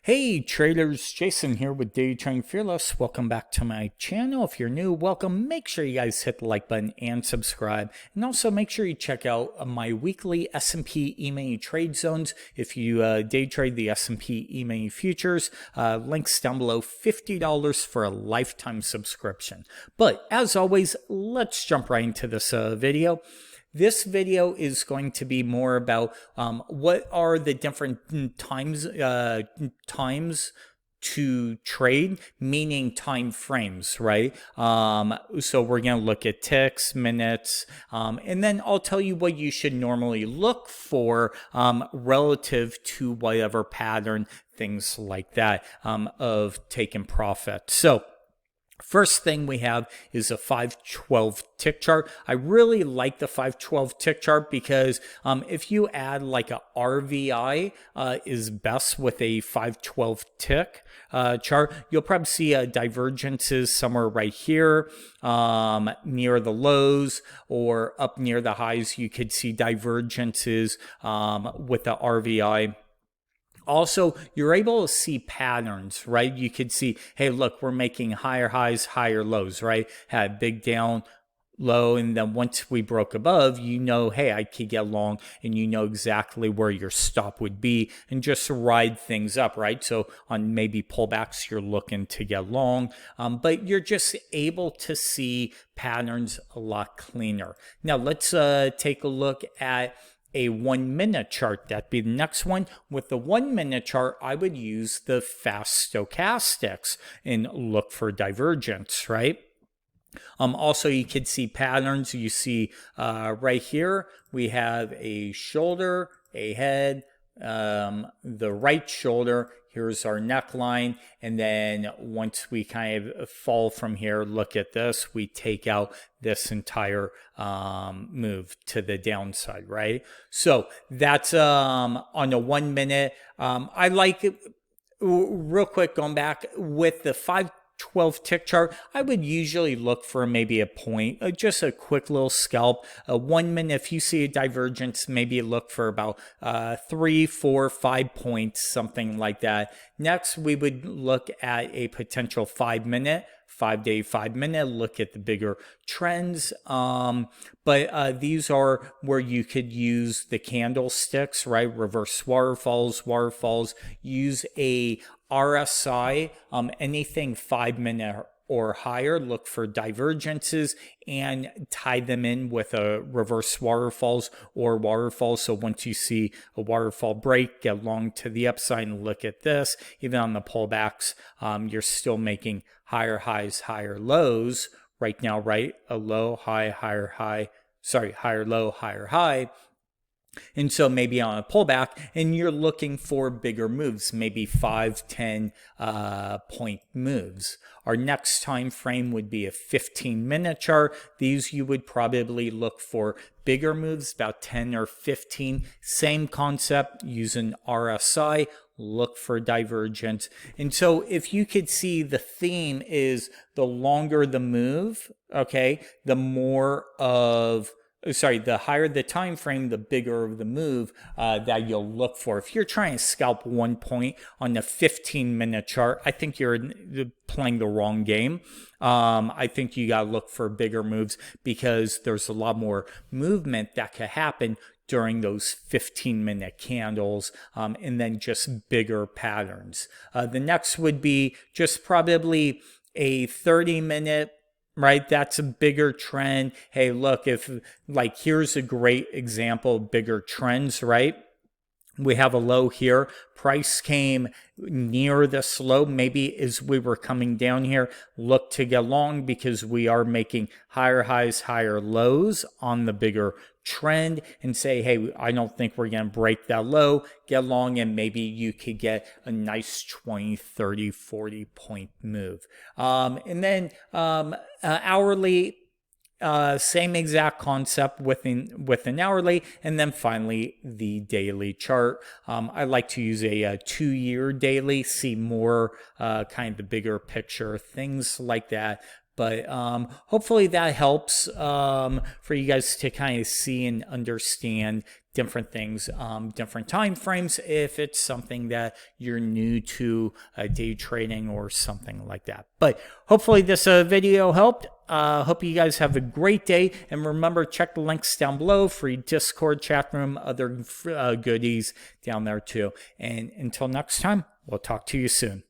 Hey traders, Jason here with Day Trading Fearless. Welcome back to my channel. If you're new, welcome. Make sure you guys hit the like button and subscribe. And also make sure you check out my weekly S&P Emini trade zones. If you day trade the S&P Emini futures, links down below, $50 for a lifetime subscription. But as always, let's jump right into this video. This video is going to be more about what are the different times to trade, meaning time frames, right? So we're going to look at ticks, minutes, and then I'll tell you what you should normally look for relative to whatever pattern, things like that, of taking profit. So first thing we have is a 512 tick chart. I really like the 512 tick chart because if you add like a RVI is best with a 512 tick chart, you'll probably see divergences somewhere right here near the lows or up near the highs. You could see divergences with the RVI. Also, you're able to see patterns, right? You could see, hey, look, we're making higher highs, higher lows, right? Had a big down, low, and then once we broke above, you know, hey, I could get long, and you know exactly where your stop would be and just ride things up, right? So on maybe pullbacks, you're looking to get long, but you're just able to see patterns a lot cleaner. Now, let's take a look at a 1 minute chart. That'd be the next one. With the 1 minute chart, I would use the fast stochastics and look for divergence, right? Also, you could see patterns. You see right here, we have a shoulder, a head, the right shoulder. Here's our neckline. And then once we kind of fall from here, look at this, we take out this entire move to the downside, right? So that's on a 1 minute. I like it. Real quick, going back with the 512 tick chart, I would usually look for maybe a point, just a quick little scalp. 1 minute, if you see a divergence, maybe look for about 3, 4, 5 points, something like that. Next, we would look at a potential 5 minute. 5-day, 5 minute, look at the bigger trends. But these are where you could use the candlesticks, right? Reverse waterfalls, use a RSI, anything 5 minute or higher, look for divergences and tie them in with a reverse waterfalls or waterfalls. So once you see a waterfall break, get long to the upside and look at this. Even on the pullbacks, you're still making higher highs, higher lows right now, right? A low, high, higher high, higher low, higher high. And so maybe on a pullback and you're looking for bigger moves, maybe 5, 10 point moves. Our next time frame would be a 15-minute chart. These you would probably look for bigger moves, about 10 or 15. Same concept, use an RSI, look for divergence. And so if you could see, the theme is the longer the move, okay, the more of the higher the time frame, the bigger of the move that you'll look for. If you're trying to scalp 1 point on the 15-minute chart, I think you're playing the wrong game. I think you got to look for bigger moves because there's a lot more movement that could happen during those 15-minute candles, and then just bigger patterns. The next would be just probably a 30-minute, right? That's a bigger trend. Hey, look, if like, here's a great example of bigger trends, right? We have a low here. Price came near this low. Maybe as we were coming down here, look to get long because we are making higher highs, higher lows on the bigger trend, and say, hey, I don't think we're going to break that low, get long, and maybe you could get a nice 20, 30, 40 point move. And then hourly, same exact concept with an hourly, and then finally the daily chart. I like to use a 2-year daily, see more kind of the bigger picture, things like that. But hopefully that helps for you guys to kind of see and understand different things, different time frames, if it's something that you're new to day trading or something like that. But hopefully this video helped. Hope you guys have a great day, and remember, check the links down below, free Discord chat room, other goodies down there too. And until next time, we'll talk to you soon.